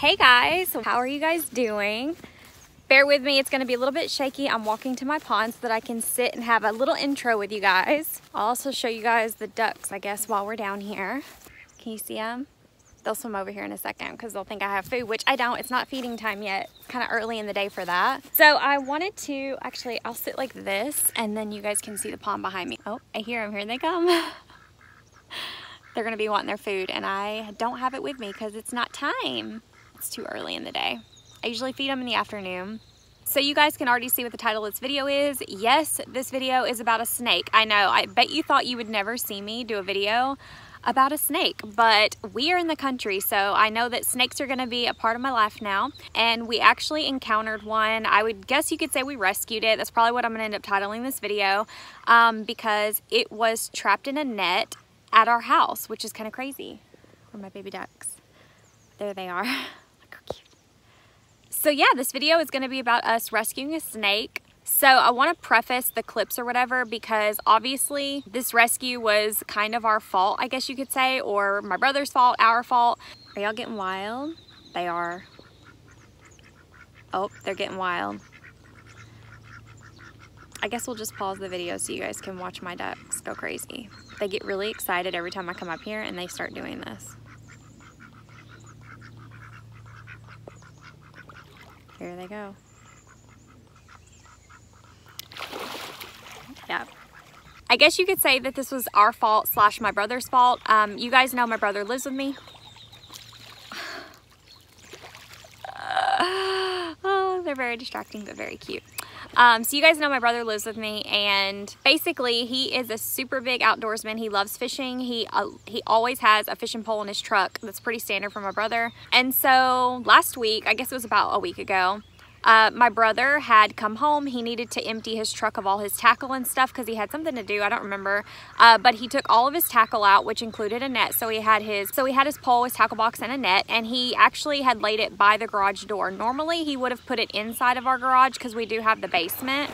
Hey guys, how are you guys doing? Bear with me, it's gonna be a little bit shaky. I'm walking to my pond so that I can sit and have a little intro with you guys. I'll also show you guys the ducks, I guess, while we're down here. Can you see them? They'll swim over here in a second because they'll think I have food, which I don't. It's not feeding time yet. It's kind of early in the day for that. So I wanted to, actually, I'll sit like this and then you guys can see the pond behind me. Oh, I hear them, here they come. They're gonna be wanting their food and I don't have it with me because it's not time. It's too early in the day. I usually feed them in the afternoon. So you guys can already see what the title of this video is. Yes, this video is about a snake. I know, I bet you thought you would never see me do a video about a snake, but we are in the country, so I know that snakes are gonna be a part of my life now, and we actually encountered one. I would guess you could say we rescued it. That's probably what I'm gonna end up titling this video, because it was trapped in a net at our house, which is kind of crazy. Where are my baby ducks? There they are. So yeah, this video is going to be about us rescuing a snake. So I want to preface the clips or whatever because obviously this rescue was kind of our fault, I guess you could say, or my brother's fault, our fault. Are y'all getting wild? They are. Oh, they're getting wild. I guess we'll just pause the video so you guys can watch my ducks go crazy. They get really excited every time I come up here and they start doing this. Here they go. Yeah. I guess you could say that this was our fault slash my brother's fault. You guys know my brother lives with me. Oh, they're very distracting but very cute. So you guys know my brother lives with me, and basically he is a super big outdoorsman. He loves fishing. He always has a fishing pole in his truck. That's pretty standard for my brother. And so last week, I guess it was about a week ago, my brother had come home. He needed to empty his truck of all his tackle and stuff because he had something to do. I don't remember. But he took all of his tackle out, which included a net. So he had his pole, his tackle box, and a net. And he actually had laid it by the garage door. Normally he would have put it inside of our garage because we do have the basement.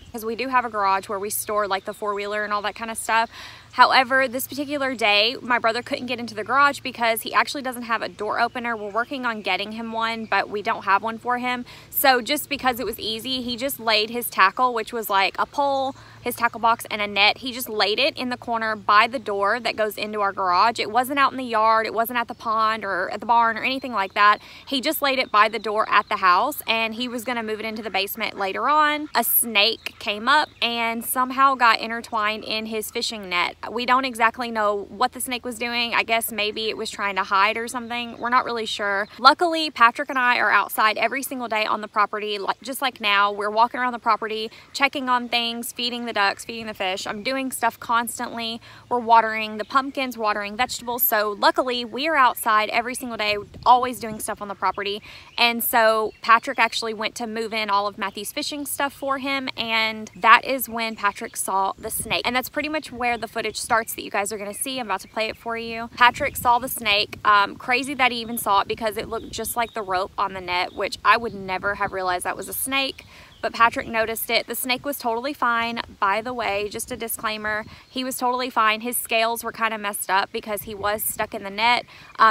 Because we do have a garage where we store like the four-wheeler and all that kind of stuff. However, this particular day, my brother couldn't get into the garage because he actually doesn't have a door opener. We're working on getting him one, but we don't have one for him. So just because it was easy, he just laid his tackle, which was like a pole, his tackle box, and a net. He just laid it in the corner by the door that goes into our garage. It wasn't out in the yard. It wasn't at the pond or at the barn or anything like that. He just laid it by the door at the house, and he was gonna move it into the basement later on. A snake came up and somehow got intertwined in his fishing net. We don't exactly know what the snake was doing. I guess maybe it was trying to hide or something. We're not really sure. Luckily, Patrick and I are outside every single day on the property, just like now. We're walking around the property, checking on things, feeding the ducks, feeding the fish. I'm doing stuff constantly. We're watering the pumpkins, watering vegetables. So luckily, we are outside every single day, always doing stuff on the property. And so Patrick actually went to move in all of Matthew's fishing stuff for him, and that is when Patrick saw the snake. And that's pretty much where the footage starts that you guys are gonna see. I'm about to play it for you. Patrick saw the snake. Crazy that he even saw it because it looked just like the rope on the net, which I would never have realized that was a snake, but Patrick noticed it. The snake was totally fine. By the way, just a disclaimer, he was totally fine. His scales were kind of messed up because he was stuck in the net.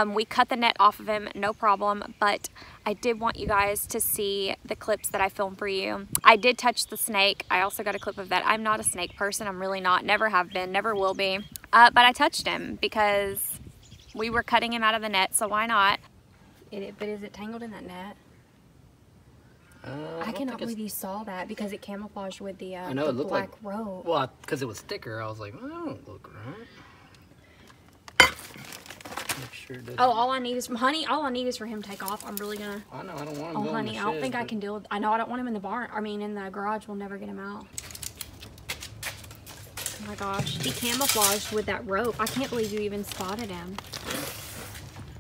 We cut the net off of him, no problem, but I did want you guys to see the clips that I filmed for you. I did touch the snake. I also got a clip of that. I'm not a snake person. I'm really not. Never have been. Never will be. But I touched him because we were cutting him out of the net, so why not? But is it tangled in that net? I cannot believe you saw that because it camouflaged with the, I know, it looked black like, rope. Well, because it was thicker, I was like, oh, that don't look right. Make sure it doesn't. Oh, all I need is from honey. All I need is for him to take off. I'm really gonna. I know, I don't want him. Oh, going honey, in the I don't shed, think I can deal with. I know I don't want him in the barn. I mean, in the garage. We'll never get him out. Oh my gosh, he camouflaged with that rope. I can't believe you even spotted him.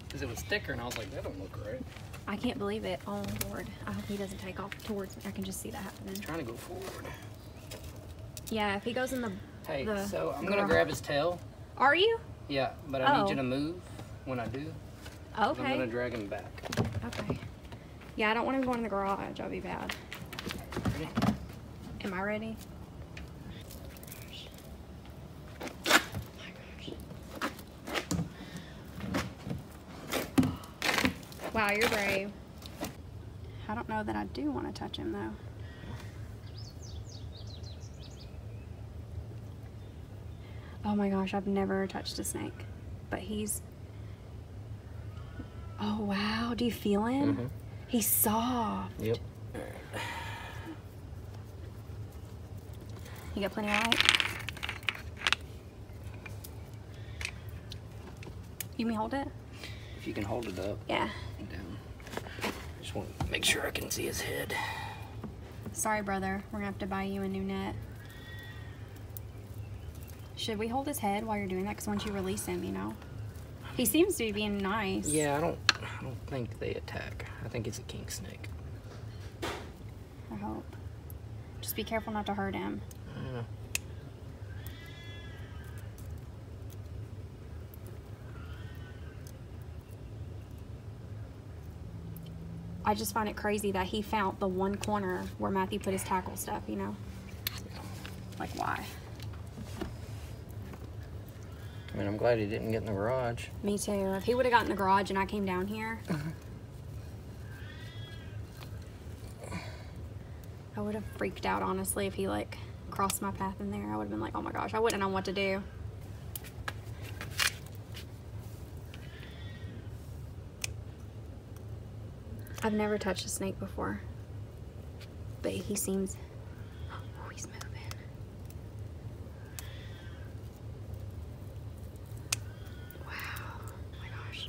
Because it was thicker, and I was like, that don't look right. I can't believe it. Oh Lord, I hope he doesn't take off towards me. I can just see that happening. He's trying to go forward. Yeah, if he goes in the. Hey, so I'm gonna grab his tail. Are you? Yeah, but I need you to move when I do. Okay. I'm gonna drag him back. Okay. Yeah, I don't want him going in the garage. That'll be bad. Ready? Am I ready? Wow, you're brave. I don't know that I do want to touch him though. Oh my gosh, I've never touched a snake. But he's... Oh wow, do you feel him? Mm-hmm. He's soft. Yep. You got plenty of light? You can hold it? If you can hold it up. Yeah. And down. Just want to make sure I can see his head. Sorry, brother. We're gonna have to buy you a new net. Should we hold his head while you're doing that? Because once you release him, you know. He seems to be being nice. Yeah, I don't think they attack. I think it's a king snake. I hope. Just be careful not to hurt him. I don't know. I just find it crazy that he found the one corner where Matthew put his tackle stuff, you know? Like, why? I mean, I'm glad he didn't get in the garage. Me too. If he would have gotten in the garage and I came down here, I would have freaked out, honestly, if he, like, crossed my path in there. I would have been like, oh my gosh, I wouldn't know what to do. I've never touched a snake before, but he seems, oh, he's moving. Wow, oh my gosh.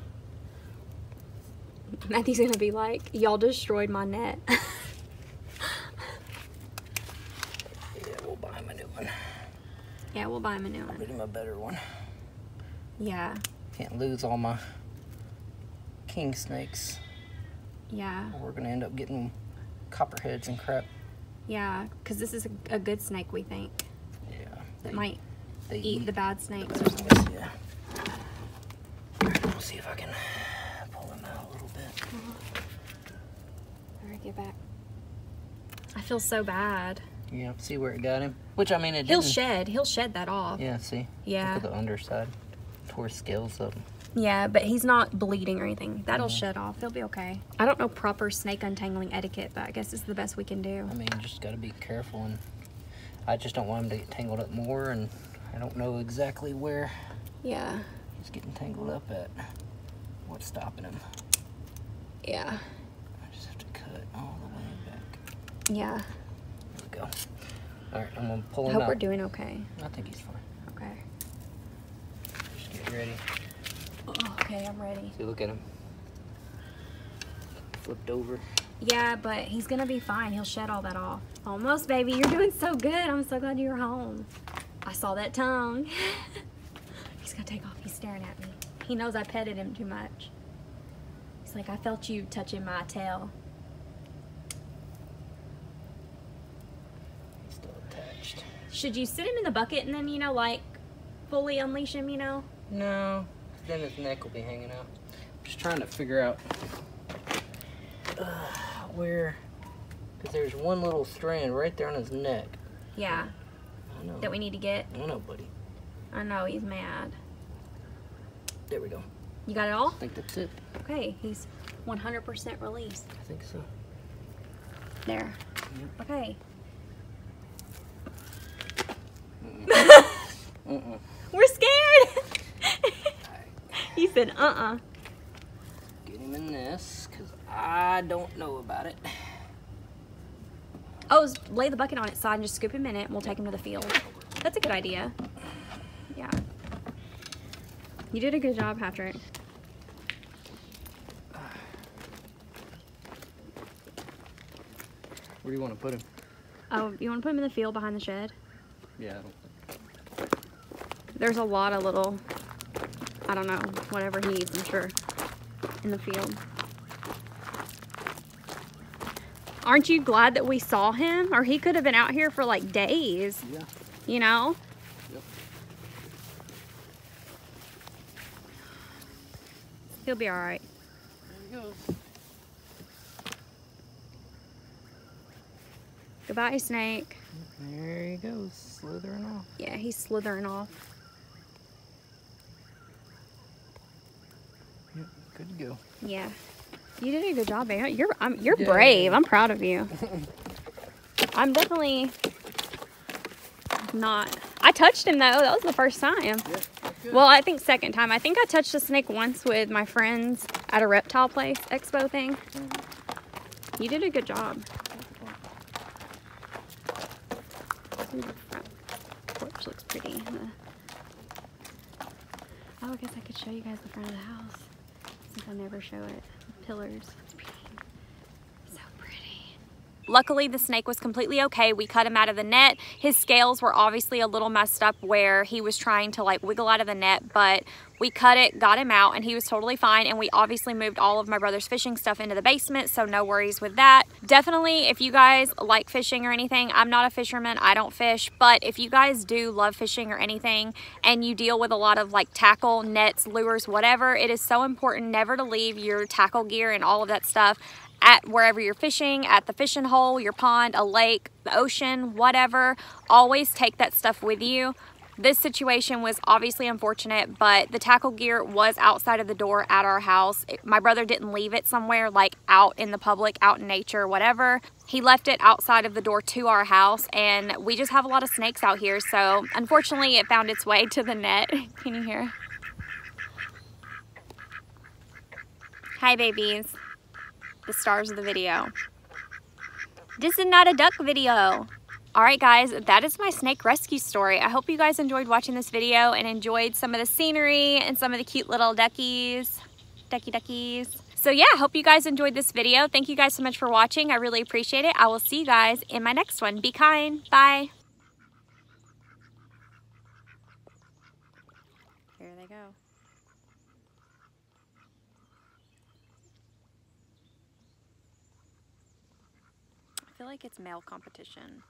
Matthew's gonna be like, y'all destroyed my net. Yeah, we'll buy him a new one. Yeah, we'll buy him a new I'll one. get him a better one. Yeah, Can't lose all my king snakes. yeah, We're gonna end up getting copperheads and crap. yeah, because this is a good snake, we think. Yeah. That might they eat the bad snakes. Yeah. We'll see if I can pull him out a little bit. All right, get back. I feel so bad. Yeah, see where it got him? Which, I mean, it He'll didn't. He'll shed that off. Yeah, see? Yeah. Look at the underside. Tore scales up. Yeah, but he's not bleeding or anything. That'll shed off. He'll be okay. I don't know proper snake untangling etiquette, but I guess it's the best we can do. I mean, you just gotta be careful, and I just don't want him to get tangled up more, and I don't know exactly where Yeah. he's getting tangled up at. What's stopping him? Yeah. I just have to cut all the way back. Yeah. There we go. Alright, I'm gonna pull I him hope out. we're doing okay. I think he's fine. Okay. Just get ready. Oh, okay, I'm ready. See, look at him. Flipped over. Yeah, but he's gonna be fine. He'll shed all that off. Almost, baby. You're doing so good. I'm so glad you're home. I saw that tongue. He's gonna take off. He's staring at me. He knows I petted him too much. He's like, I felt you touching my tail. He's still attached. Should you sit him in the bucket and then, you know, like, fully unleash him, you know? No, then his neck will be hanging out. I'm just trying to figure out where, because there's one little strand right there on his neck. Yeah, I know. that we need to get. I know, buddy. I know, he's mad. There we go. You got it all? I think that's it. Okay, he's 100% released. I think so. There. Yep. Okay. We're scared! He said, Get him in this, because I don't know about it. Oh, lay the bucket on its side and just scoop him in it, and we'll take him to the field. That's a good idea. Yeah. You did a good job, Patrick. Where do you want to put him? Oh, you want to put him in the field behind the shed? Yeah, I don't There's a lot of little, I don't know, whatever he eats, I'm sure, in the field. Aren't you glad that we saw him? Or he could have been out here for like days. Yeah. You know? Yep. He'll be all right. There he goes. Goodbye, snake. There he goes, slithering off. Yeah, he's slithering off. Yep, good to go. Yeah. You did a good job, babe. You're brave. I'm proud of you. I'm definitely not. I touched him though. That was the first time. Yeah, well, I think second time. I think I touched a snake once with my friends at a reptile place expo thing. You did a good job. Ooh, the front porch looks pretty. Oh, I guess I could show you guys the front of the house since I never show it. The pillars. It's pretty. So pretty. Luckily, the snake was completely okay. We cut him out of the net. His scales were obviously a little messed up where he was trying to like wiggle out of the net, but we cut it, got him out, and he was totally fine. And we obviously moved all of my brother's fishing stuff into the basement, so no worries with that. Definitely, if you guys like fishing or anything, I'm not a fisherman, I don't fish, but if you guys do love fishing or anything, and you deal with a lot of like tackle, nets, lures, whatever, it is so important never to leave your tackle gear and all of that stuff at wherever you're fishing, at the fishing hole, your pond, a lake, the ocean, whatever. Always take that stuff with you. This situation was obviously unfortunate, but the tackle gear was outside of the door at our house. My brother didn't leave it somewhere like out in the public, out in nature, whatever. He left it outside of the door to our house, and we just have a lot of snakes out here, so unfortunately it found its way to the net. Can you hear? Hi, babies. The stars of the video. This is not a duck video. Alright guys, that is my snake rescue story. I hope you guys enjoyed watching this video and enjoyed some of the scenery and some of the cute little duckies. Duckies. So yeah, I hope you guys enjoyed this video. Thank you guys so much for watching. I really appreciate it. I will see you guys in my next one. Be kind. Bye. Here they go. I feel like it's male competition.